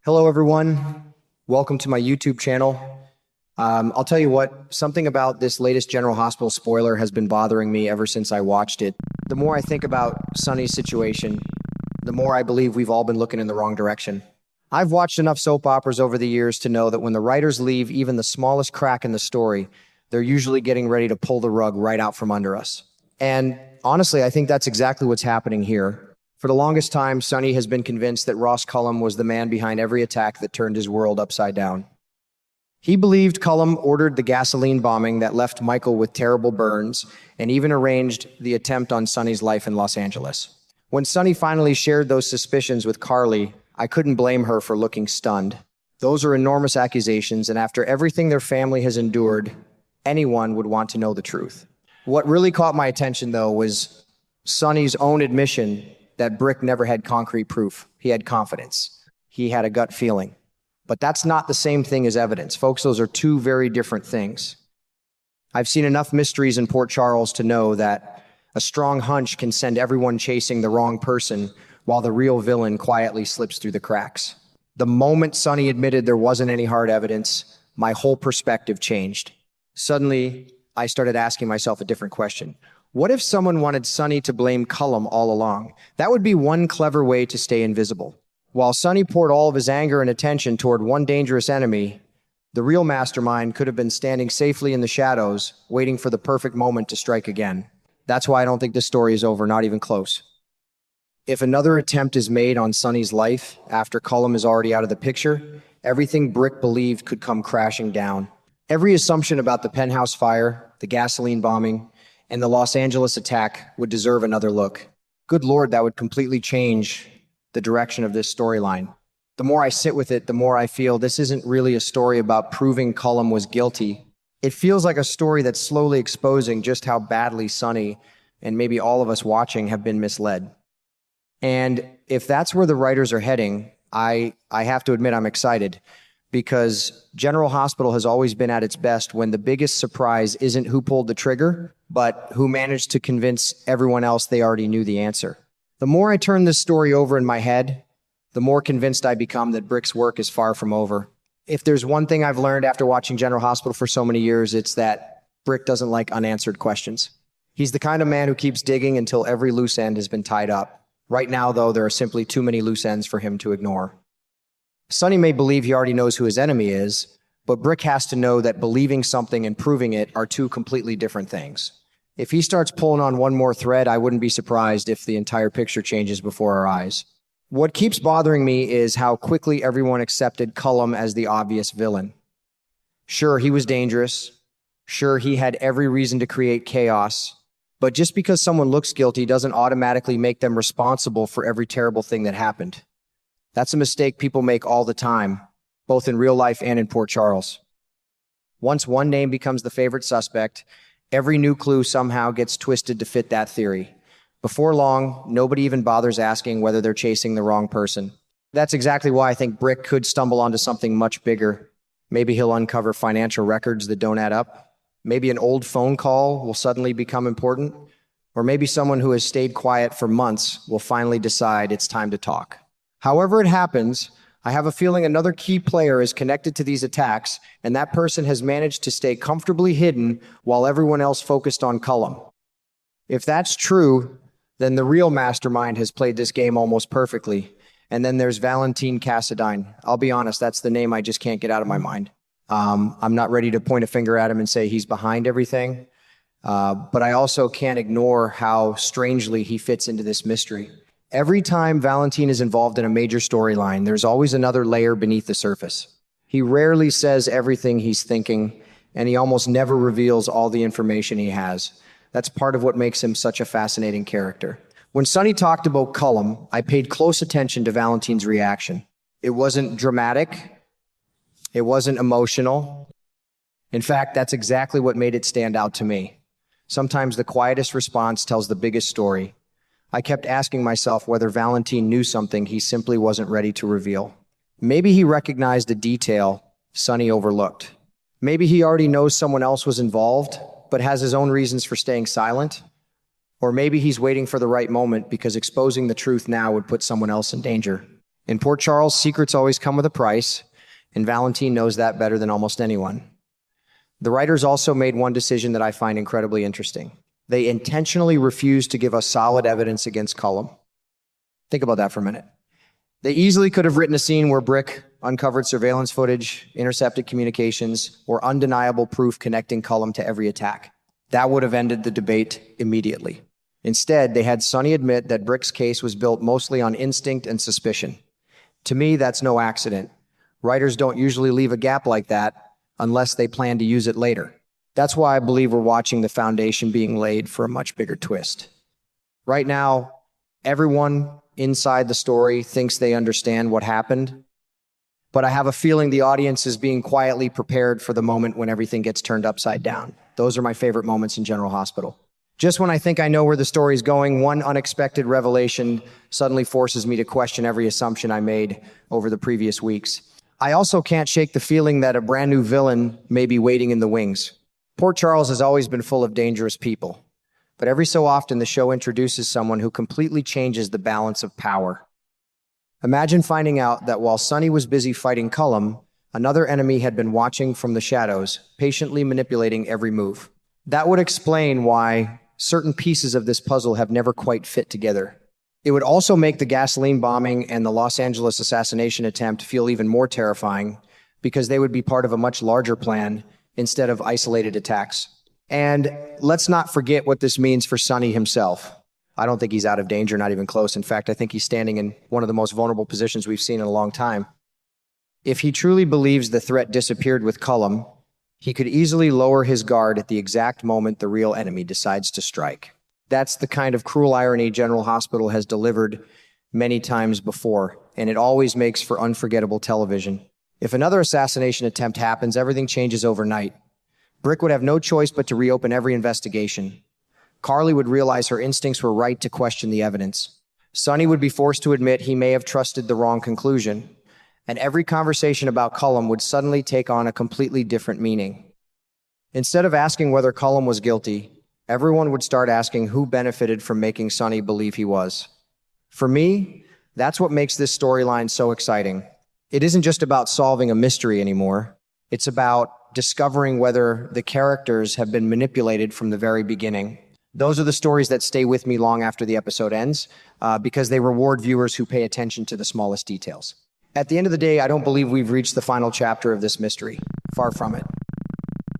Hello, everyone. Welcome to my YouTube channel. I'll tell you what, something about this latest General Hospital spoiler has been bothering me ever since I watched it. The more I think about Sonny's situation, the more I believe we've all been looking in the wrong direction. I've watched enough soap operas over the years to know that when the writers leave even the smallest crack in the story, they're usually getting ready to pull the rug right out from under us. And honestly, I think that's exactly what's happening here. For the longest time, Sonny has been convinced that Ross Cullum was the man behind every attack that turned his world upside down. He believed Cullum ordered the gasoline bombing that left Michael with terrible burns and even arranged the attempt on Sonny's life in Los Angeles. When Sonny finally shared those suspicions with Carly, I couldn't blame her for looking stunned. Those are enormous accusations, and after everything their family has endured, anyone would want to know the truth. What really caught my attention, though, was Sonny's own admission that Brick never had concrete proof. He had confidence. He had a gut feeling. But that's not the same thing as evidence. Folks, those are two very different things. I've seen enough mysteries in Port Charles to know that a strong hunch can send everyone chasing the wrong person while the real villain quietly slips through the cracks. The moment Sonny admitted there wasn't any hard evidence, my whole perspective changed. Suddenly, I started asking myself a different question. What if someone wanted Sonny to blame Cullum all along? That would be one clever way to stay invisible. While Sonny poured all of his anger and attention toward one dangerous enemy, the real mastermind could have been standing safely in the shadows, waiting for the perfect moment to strike again. That's why I don't think this story is over, not even close. If another attempt is made on Sonny's life after Cullum is already out of the picture, everything Brick believed could come crashing down. Every assumption about the penthouse fire, the gasoline bombing, and the Los Angeles attack would deserve another look. Good Lord, that would completely change the direction of this storyline. The more I sit with it, the more I feel this isn't really a story about proving Cullum was guilty. It feels like a story that's slowly exposing just how badly Sonny, and maybe all of us watching, have been misled. And if that's where the writers are heading, I have to admit I'm excited, because General Hospital has always been at its best when the biggest surprise isn't who pulled the trigger, but who managed to convince everyone else they already knew the answer. The more I turn this story over in my head, the more convinced I become that Brick's work is far from over. If there's one thing I've learned after watching General Hospital for so many years, it's that Brick doesn't like unanswered questions. He's the kind of man who keeps digging until every loose end has been tied up. Right now, though, there are simply too many loose ends for him to ignore. Sonny may believe he already knows who his enemy is, but Brick has to know that believing something and proving it are two completely different things. If he starts pulling on one more thread, I wouldn't be surprised if the entire picture changes before our eyes. What keeps bothering me is how quickly everyone accepted Cullum as the obvious villain. Sure, he was dangerous. Sure, he had every reason to create chaos. But just because someone looks guilty doesn't automatically make them responsible for every terrible thing that happened. That's a mistake people make all the time, both in real life and in Port Charles. Once one name becomes the favorite suspect, every new clue somehow gets twisted to fit that theory. Before long, nobody even bothers asking whether they're chasing the wrong person. That's exactly why I think Brick could stumble onto something much bigger. Maybe he'll uncover financial records that don't add up. Maybe an old phone call will suddenly become important. Or maybe someone who has stayed quiet for months will finally decide it's time to talk. However it happens, I have a feeling another key player is connected to these attacks, and that person has managed to stay comfortably hidden while everyone else focused on Cullum. If that's true, then the real mastermind has played this game almost perfectly. And then there's Valentine Cassadine. I'll be honest, that's the name I just can't get out of my mind. I'm not ready to point a finger at him and say he's behind everything, but I also can't ignore how strangely he fits into this mystery. Every time Valentine is involved in a major storyline, there's always another layer beneath the surface. He rarely says everything he's thinking, and he almost never reveals all the information he has. That's part of what makes him such a fascinating character. When Sonny talked about Cullum, I paid close attention to Valentine's reaction. It wasn't dramatic. It wasn't emotional. In fact, that's exactly what made it stand out to me. Sometimes the quietest response tells the biggest story. I kept asking myself whether Valentine knew something he simply wasn't ready to reveal. Maybe he recognized a detail Sonny overlooked. Maybe he already knows someone else was involved, but has his own reasons for staying silent. Or maybe he's waiting for the right moment because exposing the truth now would put someone else in danger. In Port Charles, secrets always come with a price, and Valentine knows that better than almost anyone. The writers also made one decision that I find incredibly interesting. They intentionally refused to give us solid evidence against Cullum. Think about that for a minute. They easily could have written a scene where Brick uncovered surveillance footage, intercepted communications, or undeniable proof connecting Cullum to every attack. That would have ended the debate immediately. Instead, they had Sonny admit that Brick's case was built mostly on instinct and suspicion. To me, that's no accident. Writers don't usually leave a gap like that unless they plan to use it later. That's why I believe we're watching the foundation being laid for a much bigger twist. Right now, everyone inside the story thinks they understand what happened, but I have a feeling the audience is being quietly prepared for the moment when everything gets turned upside down. Those are my favorite moments in General Hospital. Just when I think I know where the story's going, one unexpected revelation suddenly forces me to question every assumption I made over the previous weeks. I also can't shake the feeling that a brand new villain may be waiting in the wings. Port Charles has always been full of dangerous people, but every so often the show introduces someone who completely changes the balance of power. Imagine finding out that while Sonny was busy fighting Cullum, another enemy had been watching from the shadows, patiently manipulating every move. That would explain why certain pieces of this puzzle have never quite fit together. It would also make the gasoline bombing and the Los Angeles assassination attempt feel even more terrifying because they would be part of a much larger plan instead of isolated attacks. And let's not forget what this means for Sonny himself. I don't think he's out of danger, not even close. In fact, I think he's standing in one of the most vulnerable positions we've seen in a long time. If he truly believes the threat disappeared with Cullum, he could easily lower his guard at the exact moment the real enemy decides to strike. That's the kind of cruel irony General Hospital has delivered many times before, and it always makes for unforgettable television. If another assassination attempt happens, everything changes overnight. Brick would have no choice but to reopen every investigation. Carly would realize her instincts were right to question the evidence. Sonny would be forced to admit he may have trusted the wrong conclusion. And every conversation about Cullum would suddenly take on a completely different meaning. Instead of asking whether Cullum was guilty, everyone would start asking who benefited from making Sonny believe he was. For me, that's what makes this storyline so exciting. It isn't just about solving a mystery anymore. It's about discovering whether the characters have been manipulated from the very beginning. Those are the stories that stay with me long after the episode ends, because they reward viewers who pay attention to the smallest details. At the end of the day, I don't believe we've reached the final chapter of this mystery. Far from it.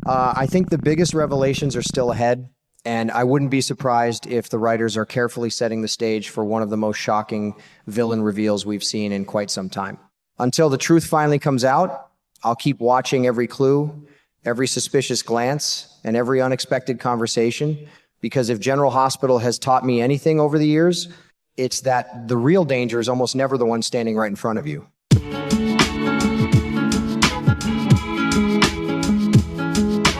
I think the biggest revelations are still ahead, and I wouldn't be surprised if the writers are carefully setting the stage for one of the most shocking villain reveals we've seen in quite some time. Until the truth finally comes out, I'll keep watching every clue, every suspicious glance, and every unexpected conversation, because if General Hospital has taught me anything over the years, it's that the real danger is almost never the one standing right in front of you.